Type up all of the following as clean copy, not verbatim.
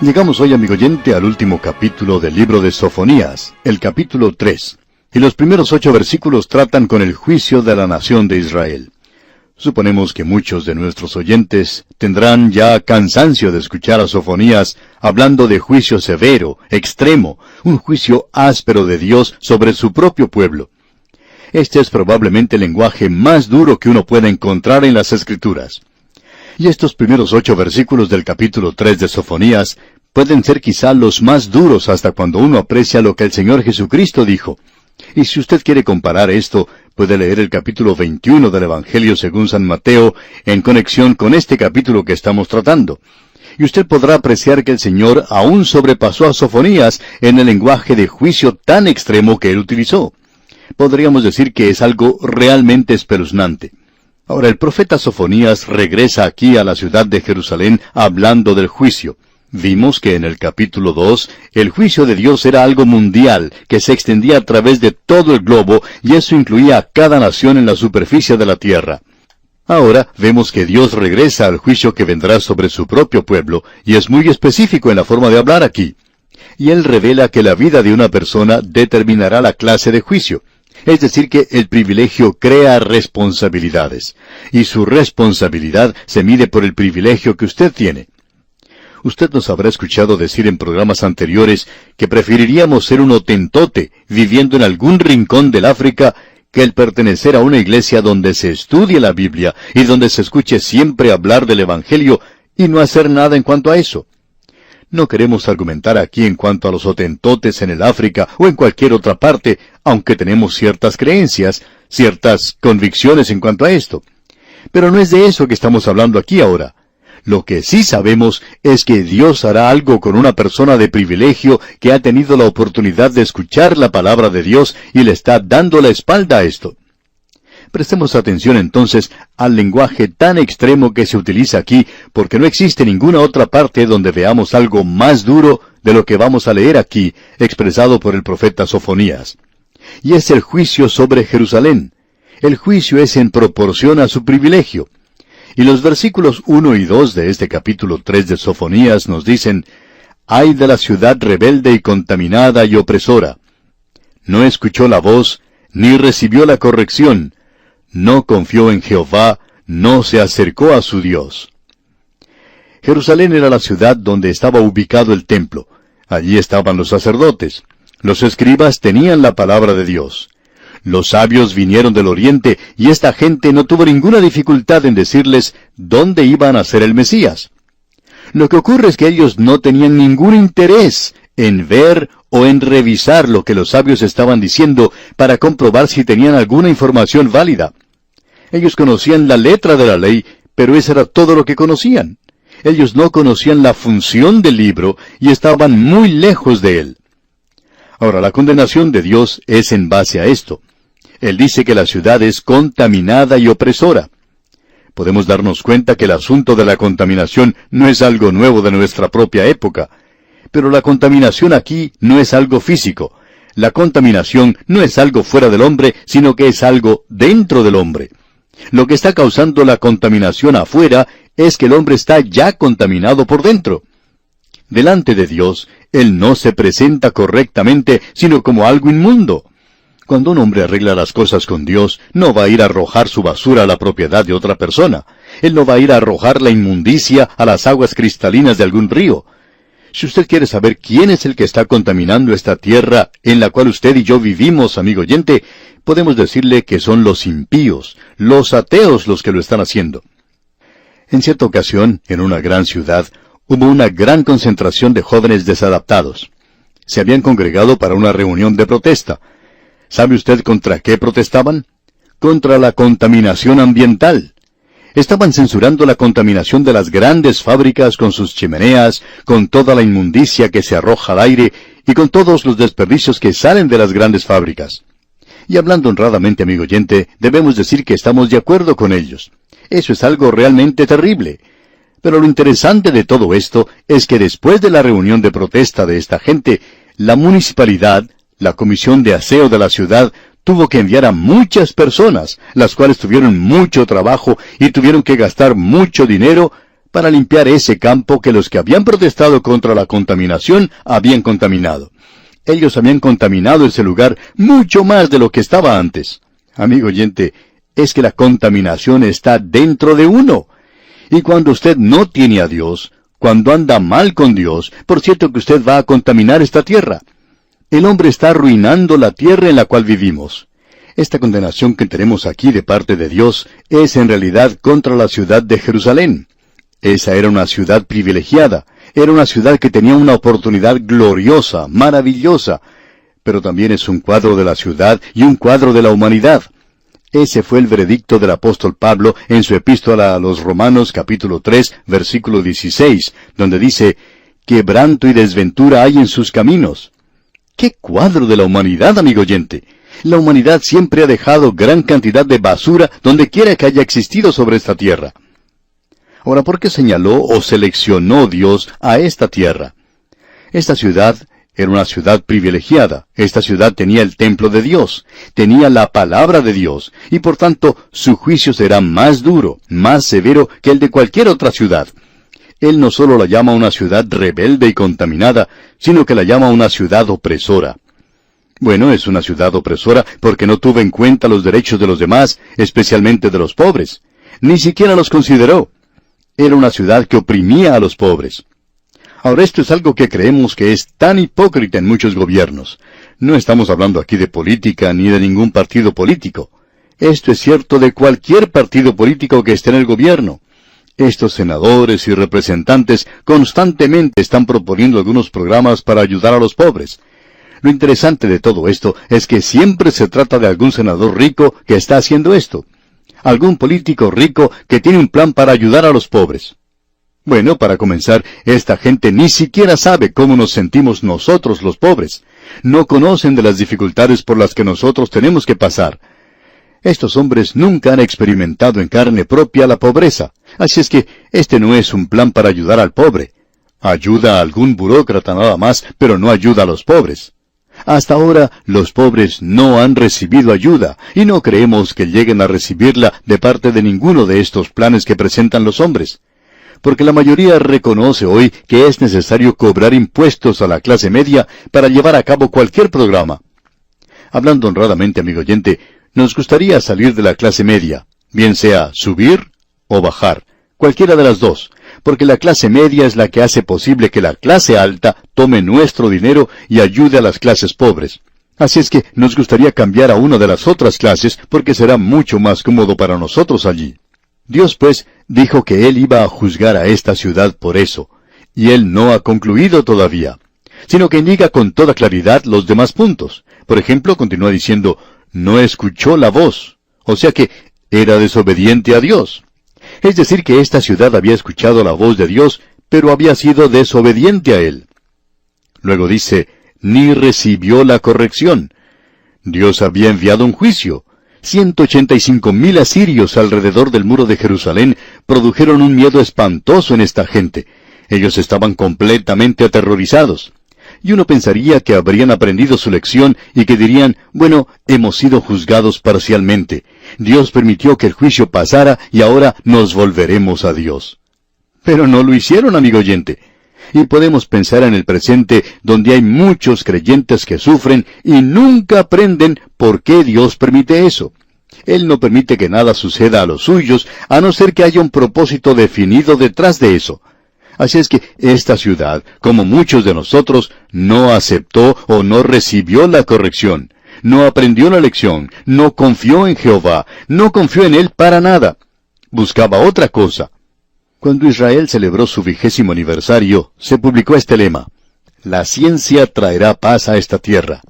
Llegamos hoy, amigo oyente, al último capítulo del libro de Sofonías, el capítulo 3. Y los primeros 8 versículos tratan con el juicio de la nación de Israel. Suponemos que muchos de nuestros oyentes tendrán ya cansancio de escuchar a Sofonías hablando de juicio severo, extremo, un juicio áspero de Dios sobre su propio pueblo. Este es probablemente el lenguaje más duro que uno pueda encontrar en las Escrituras. Y estos primeros 8 versículos del capítulo 3 de Sofonías pueden ser quizá los más duros hasta cuando uno aprecia lo que el Señor Jesucristo dijo. Y si usted quiere comparar esto, puede leer el capítulo 21 del Evangelio según San Mateo en conexión con este capítulo que estamos tratando. Y usted podrá apreciar que el Señor aún sobrepasó a Sofonías en el lenguaje de juicio tan extremo que él utilizó. Podríamos decir que es algo realmente espeluznante. Ahora, el profeta Sofonías regresa aquí a la ciudad de Jerusalén hablando del juicio. Vimos que en el capítulo 2, el juicio de Dios era algo mundial, que se extendía a través de todo el globo, y eso incluía a cada nación en la superficie de la tierra. Ahora vemos que Dios regresa al juicio que vendrá sobre su propio pueblo, y es muy específico en la forma de hablar aquí. Y Él revela que la vida de una persona determinará la clase de juicio. Es decir, que el privilegio crea responsabilidades, y su responsabilidad se mide por el privilegio que usted tiene. Usted nos habrá escuchado decir en programas anteriores que preferiríamos ser un hotentote viviendo en algún rincón del África que el pertenecer a una iglesia donde se estudie la Biblia y donde se escuche siempre hablar del Evangelio y no hacer nada en cuanto a eso. No queremos argumentar aquí en cuanto a los hotentotes en el África o en cualquier otra parte, aunque tenemos ciertas creencias, ciertas convicciones en cuanto a esto. Pero no es de eso que estamos hablando aquí ahora. Lo que sí sabemos es que Dios hará algo con una persona de privilegio que ha tenido la oportunidad de escuchar la palabra de Dios y le está dando la espalda a esto. Prestemos atención entonces al lenguaje tan extremo que se utiliza aquí, porque no existe ninguna otra parte donde veamos algo más duro de lo que vamos a leer aquí, expresado por el profeta Sofonías. Y es el juicio sobre Jerusalén. El juicio es en proporción a su privilegio. Y los versículos 1 y 2 de este capítulo 3 de Sofonías nos dicen: «Ay de la ciudad rebelde y contaminada y opresora. No escuchó la voz, ni recibió la corrección. No confió en Jehová, no se acercó a su Dios». Jerusalén era la ciudad donde estaba ubicado el templo. Allí estaban los sacerdotes. Los escribas tenían la palabra de Dios. Los sabios vinieron del oriente, y esta gente no tuvo ninguna dificultad en decirles dónde iban a ser el Mesías. Lo que ocurre es que ellos no tenían ningún interés en ver o en revisar lo que los sabios estaban diciendo para comprobar si tenían alguna información válida. Ellos conocían la letra de la ley, pero eso era todo lo que conocían. Ellos no conocían la función del libro y estaban muy lejos de él. Ahora, la condenación de Dios es en base a esto. Él dice que la ciudad es contaminada y opresora. Podemos darnos cuenta que el asunto de la contaminación no es algo nuevo de nuestra propia época. Pero la contaminación aquí no es algo físico. La contaminación no es algo fuera del hombre, sino que es algo dentro del hombre. Lo que está causando la contaminación afuera es que el hombre está ya contaminado por dentro. Delante de Dios, Él no se presenta correctamente, sino como algo inmundo. Cuando un hombre arregla las cosas con Dios, no va a ir a arrojar su basura a la propiedad de otra persona. Él no va a ir a arrojar la inmundicia a las aguas cristalinas de algún río. Si usted quiere saber quién es el que está contaminando esta tierra en la cual usted y yo vivimos, amigo oyente, podemos decirle que son los impíos, los ateos los que lo están haciendo. En cierta ocasión, en una gran ciudad, hubo una gran concentración de jóvenes desadaptados. Se habían congregado para una reunión de protesta. ¿Sabe usted contra qué protestaban? Contra la contaminación ambiental. Estaban censurando la contaminación de las grandes fábricas con sus chimeneas, con toda la inmundicia que se arroja al aire y con todos los desperdicios que salen de las grandes fábricas. Y hablando honradamente, amigo oyente, debemos decir que estamos de acuerdo con ellos. Eso es algo realmente terrible. Pero lo interesante de todo esto es que después de la reunión de protesta de esta gente, la municipalidad, la comisión de aseo de la ciudad, tuvo que enviar a muchas personas, las cuales tuvieron mucho trabajo y tuvieron que gastar mucho dinero para limpiar ese campo que los que habían protestado contra la contaminación habían contaminado. Ellos habían contaminado ese lugar mucho más de lo que estaba antes. Amigo oyente, es que la contaminación está dentro de uno. Y cuando usted no tiene a Dios, cuando anda mal con Dios, por cierto que usted va a contaminar esta tierra. El hombre está arruinando la tierra en la cual vivimos. Esta condenación que tenemos aquí de parte de Dios es en realidad contra la ciudad de Jerusalén. Esa era una ciudad privilegiada, era una ciudad que tenía una oportunidad gloriosa, maravillosa, pero también es un cuadro de la ciudad y un cuadro de la humanidad. Ese fue el veredicto del apóstol Pablo en su epístola a los Romanos capítulo 3, versículo 16, donde dice, «Quebranto y desventura hay en sus caminos». ¡Qué cuadro de la humanidad, amigo oyente! La humanidad siempre ha dejado gran cantidad de basura donde quiera que haya existido sobre esta tierra. Ahora, ¿por qué señaló o seleccionó Dios a esta tierra? Esta ciudad era una ciudad privilegiada. Esta ciudad tenía el templo de Dios, tenía la palabra de Dios, y por tanto su juicio será más duro, más severo que el de cualquier otra ciudad. Él no solo la llama una ciudad rebelde y contaminada, sino que la llama una ciudad opresora. Bueno, es una ciudad opresora porque no tuvo en cuenta los derechos de los demás, especialmente de los pobres. Ni siquiera los consideró. Era una ciudad que oprimía a los pobres. Ahora, esto es algo que creemos que es tan hipócrita en muchos gobiernos. No estamos hablando aquí de política ni de ningún partido político. Esto es cierto de cualquier partido político que esté en el gobierno. Estos senadores y representantes constantemente están proponiendo algunos programas para ayudar a los pobres. Lo interesante de todo esto es que siempre se trata de algún senador rico que está haciendo esto. Algún político rico que tiene un plan para ayudar a los pobres. Bueno, para comenzar, esta gente ni siquiera sabe cómo nos sentimos nosotros los pobres. No conocen de las dificultades por las que nosotros tenemos que pasar. Estos hombres nunca han experimentado en carne propia la pobreza. Así es que este no es un plan para ayudar al pobre. Ayuda a algún burócrata nada más, pero no ayuda a los pobres. Hasta ahora, los pobres no han recibido ayuda, y no creemos que lleguen a recibirla de parte de ninguno de estos planes que presentan los hombres. Porque la mayoría reconoce hoy que es necesario cobrar impuestos a la clase media para llevar a cabo cualquier programa. Hablando honradamente, amigo oyente, nos gustaría salir de la clase media, bien sea subir o bajar, cualquiera de las dos, porque la clase media es la que hace posible que la clase alta tome nuestro dinero y ayude a las clases pobres. Así es que nos gustaría cambiar a una de las otras clases porque será mucho más cómodo para nosotros allí. Dios, pues, dijo que Él iba a juzgar a esta ciudad por eso, y Él no ha concluido todavía, sino que indica con toda claridad los demás puntos. Por ejemplo, continúa diciendo, no escuchó la voz, o sea que era desobediente a Dios. Es decir, que esta ciudad había escuchado la voz de Dios, pero había sido desobediente a Él. Luego dice, ni recibió la corrección. Dios había enviado un juicio. 185,000 asirios alrededor del muro de Jerusalén produjeron un miedo espantoso en esta gente. Ellos estaban completamente aterrorizados. Y uno pensaría que habrían aprendido su lección y que dirían, bueno, hemos sido juzgados parcialmente. Dios permitió que el juicio pasara y ahora nos volveremos a Dios. Pero no lo hicieron, amigo oyente. Y podemos pensar en el presente, donde hay muchos creyentes que sufren y nunca aprenden por qué Dios permite eso. Él no permite que nada suceda a los suyos, a no ser que haya un propósito definido detrás de eso. Así es que esta ciudad, como muchos de nosotros, no aceptó o no recibió la corrección, no aprendió la lección, no confió en Jehová, no confió en Él para nada. Buscaba otra cosa. Cuando Israel celebró su 20º aniversario, se publicó este lema: la ciencia traerá paz a esta tierra.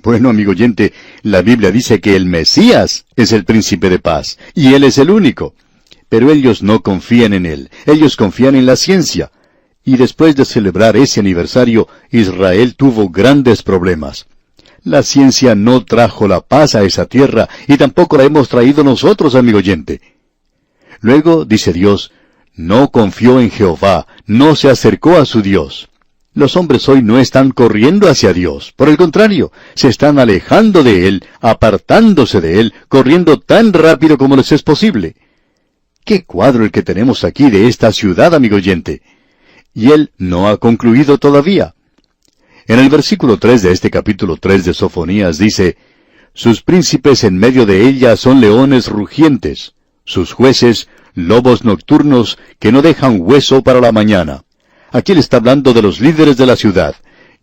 Bueno, amigo oyente, la Biblia dice que el Mesías es el príncipe de paz, y Él es el único. Pero ellos no confían en Él, ellos confían en la ciencia. Y después de celebrar ese aniversario, Israel tuvo grandes problemas. La ciencia no trajo la paz a esa tierra, y tampoco la hemos traído nosotros, amigo oyente. Luego, dice Dios, no confió en Jehová, no se acercó a su Dios. Los hombres hoy no están corriendo hacia Dios, por el contrario, se están alejando de Él, apartándose de Él, corriendo tan rápido como les es posible. ¡Qué cuadro el que tenemos aquí de esta ciudad, amigo oyente! Y él no ha concluido todavía. En el versículo 3 de este capítulo 3 de Sofonías dice, «Sus príncipes en medio de ella son leones rugientes, sus jueces lobos nocturnos que no dejan hueso para la mañana». Aquí él está hablando de los líderes de la ciudad,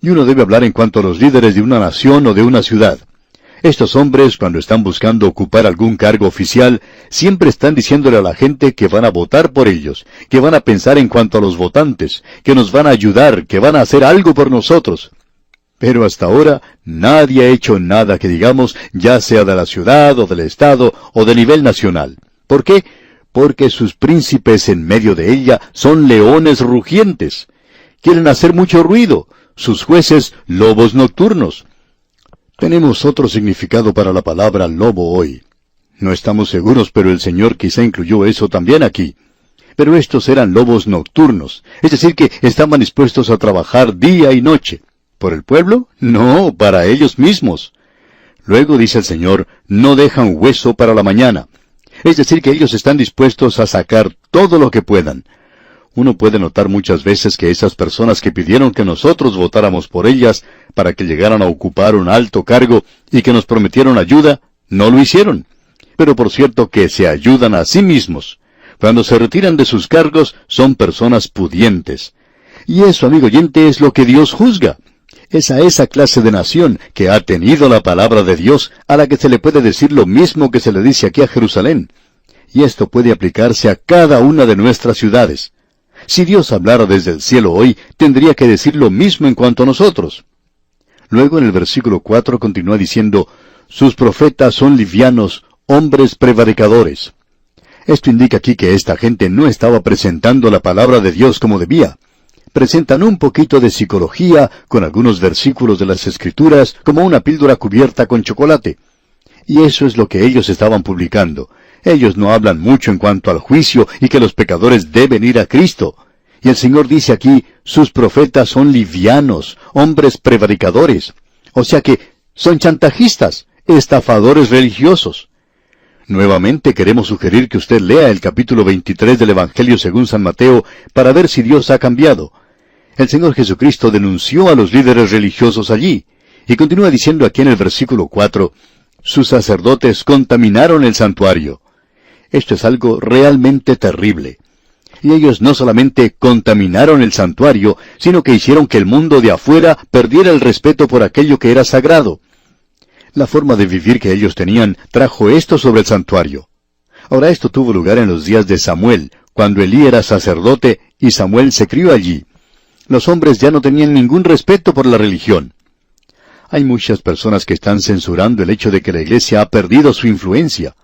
y uno debe hablar en cuanto a los líderes de una nación o de una ciudad. Estos hombres, cuando están buscando ocupar algún cargo oficial, siempre están diciéndole a la gente que van a votar por ellos, que van a pensar en cuanto a los votantes, que nos van a ayudar, que van a hacer algo por nosotros. Pero hasta ahora nadie ha hecho nada que digamos, ya sea de la ciudad o del estado o de nivel nacional. ¿Por qué? Porque sus príncipes en medio de ella son leones rugientes. Quieren hacer mucho ruido. Sus jueces, lobos nocturnos. Tenemos otro significado para la palabra lobo hoy. No estamos seguros, pero el Señor quizá incluyó eso también aquí. Pero estos eran lobos nocturnos, es decir, que estaban dispuestos a trabajar día y noche. ¿Por el pueblo? No, para ellos mismos. Luego dice el Señor, no dejan hueso para la mañana. Es decir, que ellos están dispuestos a sacar todo lo que puedan. Uno puede notar muchas veces que esas personas que pidieron que nosotros votáramos por ellas para que llegaran a ocupar un alto cargo y que nos prometieron ayuda, no lo hicieron. Pero por cierto que se ayudan a sí mismos. Cuando se retiran de sus cargos, son personas pudientes. Y eso, amigo oyente, es lo que Dios juzga. Es a esa clase de nación que ha tenido la palabra de Dios a la que se le puede decir lo mismo que se le dice aquí a Jerusalén. Y esto puede aplicarse a cada una de nuestras ciudades. Si Dios hablara desde el cielo hoy, tendría que decir lo mismo en cuanto a nosotros. Luego en el versículo 4 continúa diciendo, «Sus profetas son livianos, hombres prevaricadores». Esto indica aquí que esta gente no estaba presentando la palabra de Dios como debía. Presentan un poquito de psicología con algunos versículos de las Escrituras como una píldora cubierta con chocolate. Y eso es lo que ellos estaban publicando. Ellos no hablan mucho en cuanto al juicio y que los pecadores deben ir a Cristo. Y el Señor dice aquí, sus profetas son livianos, hombres prevaricadores. O sea que son chantajistas, estafadores religiosos. Nuevamente queremos sugerir que usted lea el capítulo 23 del Evangelio según San Mateo para ver si Dios ha cambiado. El Señor Jesucristo denunció a los líderes religiosos allí. Y continúa diciendo aquí en el versículo 4, sus sacerdotes contaminaron el santuario. Esto es algo realmente terrible. Y ellos no solamente contaminaron el santuario, sino que hicieron que el mundo de afuera perdiera el respeto por aquello que era sagrado. La forma de vivir que ellos tenían trajo esto sobre el santuario. Ahora esto tuvo lugar en los días de Samuel, cuando Elí era sacerdote y Samuel se crió allí. Los hombres ya no tenían ningún respeto por la religión. Hay muchas personas que están censurando el hecho de que la iglesia ha perdido su influencia.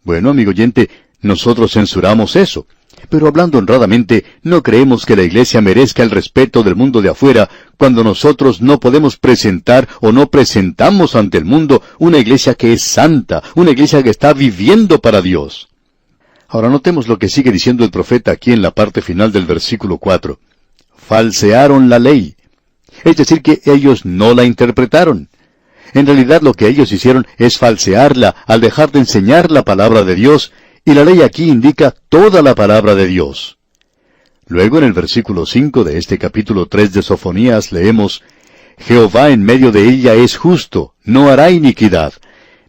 Bueno, amigo oyente, nosotros censuramos eso. Pero hablando honradamente, no creemos que la iglesia merezca el respeto del mundo de afuera cuando nosotros no podemos presentar o no presentamos ante el mundo una iglesia que es santa, una iglesia que está viviendo para Dios. Ahora notemos lo que sigue diciendo el profeta aquí en la parte final del versículo 4. Falsearon la ley. Es decir, que ellos no la interpretaron. En realidad lo que ellos hicieron es falsearla al dejar de enseñar la palabra de Dios, y la ley aquí indica toda la palabra de Dios. Luego en el versículo 5 de este capítulo 3 de Sofonías leemos, Jehová en medio de ella es justo, no hará iniquidad.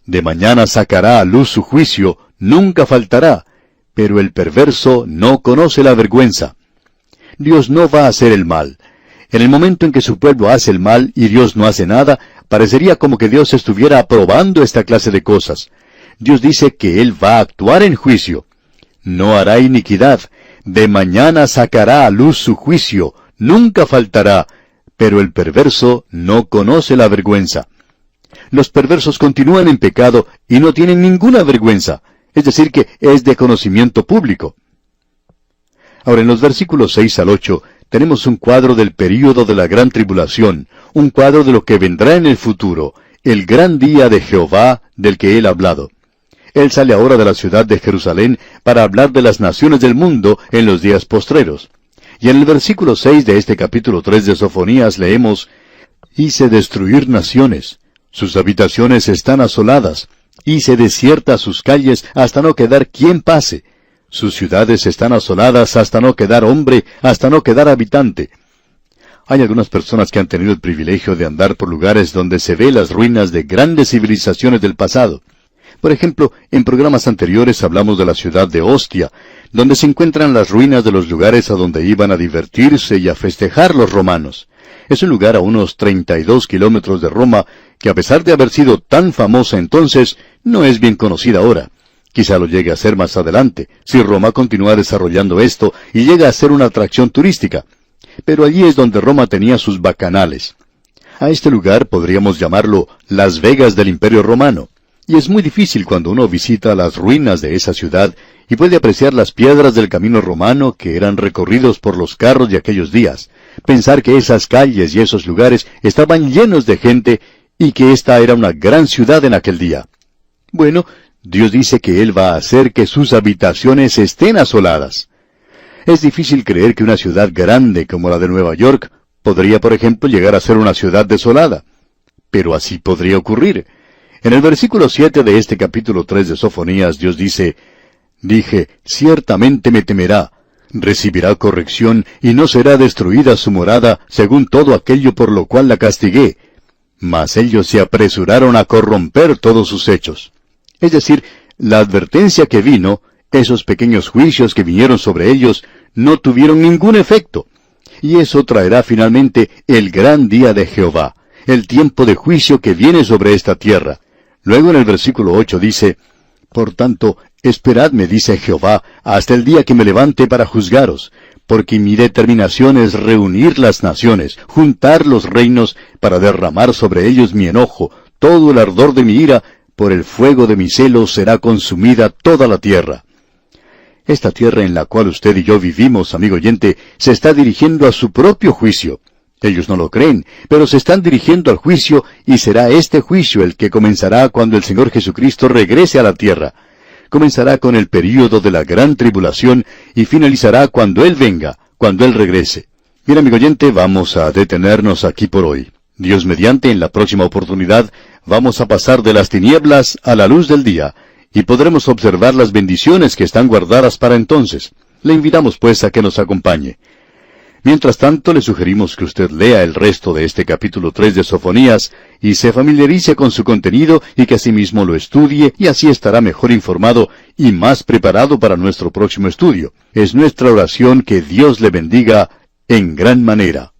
De mañana sacará a luz su juicio, nunca faltará, pero el perverso no conoce la vergüenza. Dios no va a hacer el mal. En el momento en que su pueblo hace el mal y Dios no hace nada, parecería como que Dios estuviera aprobando esta clase de cosas. Dios dice que Él va a actuar en juicio. No hará iniquidad. De mañana sacará a luz su juicio. Nunca faltará. Pero el perverso no conoce la vergüenza. Los perversos continúan en pecado y no tienen ninguna vergüenza. Es decir, que es de conocimiento público. Ahora, en los versículos 6 al 8, tenemos un cuadro del período de la gran tribulación, un cuadro de lo que vendrá en el futuro, el gran día de Jehová del que Él ha hablado. Él sale ahora de la ciudad de Jerusalén para hablar de las naciones del mundo en los días postreros. Y en el versículo 6 de este capítulo 3 de Sofonías leemos, Hice destruir naciones, sus habitaciones están asoladas, hice desiertas sus calles hasta no quedar quien pase. Sus ciudades están asoladas hasta no quedar hombre, hasta no quedar habitante. Hay algunas personas que han tenido el privilegio de andar por lugares donde se ve las ruinas de grandes civilizaciones del pasado. Por ejemplo, en programas anteriores hablamos de la ciudad de Ostia, donde se encuentran las ruinas de los lugares a donde iban a divertirse y a festejar los romanos. Es un lugar a unos 32 kilómetros de Roma, que a pesar de haber sido tan famosa entonces, no es bien conocida ahora. Quizá lo llegue a ser más adelante, si Roma continúa desarrollando esto y llega a ser una atracción turística. Pero allí es donde Roma tenía sus bacanales. A este lugar podríamos llamarlo Las Vegas del Imperio Romano. Y es muy difícil cuando uno visita las ruinas de esa ciudad y puede apreciar las piedras del camino romano que eran recorridos por los carros de aquellos días. Pensar que esas calles y esos lugares estaban llenos de gente y que esta era una gran ciudad en aquel día. Bueno, Dios dice que Él va a hacer que sus habitaciones estén asoladas. Es difícil creer que una ciudad grande como la de Nueva York podría, por ejemplo, llegar a ser una ciudad desolada. Pero así podría ocurrir. En el versículo 7 de este capítulo 3 de Sofonías, Dios dice, «Dije, ciertamente me temerá, recibirá corrección, y no será destruida su morada, según todo aquello por lo cual la castigué. Mas ellos se apresuraron a corromper todos sus hechos». Es decir, la advertencia que vino, esos pequeños juicios que vinieron sobre ellos, no tuvieron ningún efecto. Y eso traerá finalmente el gran día de Jehová, el tiempo de juicio que viene sobre esta tierra. Luego en el versículo 8 dice, «Por tanto, esperadme, dice Jehová, hasta el día que me levante para juzgaros, porque mi determinación es reunir las naciones, juntar los reinos, para derramar sobre ellos mi enojo, todo el ardor de mi ira, por el fuego de mi celo será consumida toda la tierra». Esta tierra en la cual usted y yo vivimos, amigo oyente, se está dirigiendo a su propio juicio. Ellos no lo creen, pero se están dirigiendo al juicio, y será este juicio el que comenzará cuando el Señor Jesucristo regrese a la tierra. Comenzará con el período de la gran tribulación, y finalizará cuando Él venga, cuando Él regrese. Bien, amigo oyente, vamos a detenernos aquí por hoy. Dios mediante, en la próxima oportunidad, vamos a pasar de las tinieblas a la luz del día, y podremos observar las bendiciones que están guardadas para entonces. Le invitamos pues a que nos acompañe. Mientras tanto, le sugerimos que usted lea el resto de este capítulo 3 de Sofonías y se familiarice con su contenido y que asimismo lo estudie, y así estará mejor informado y más preparado para nuestro próximo estudio. Es nuestra oración que Dios le bendiga en gran manera.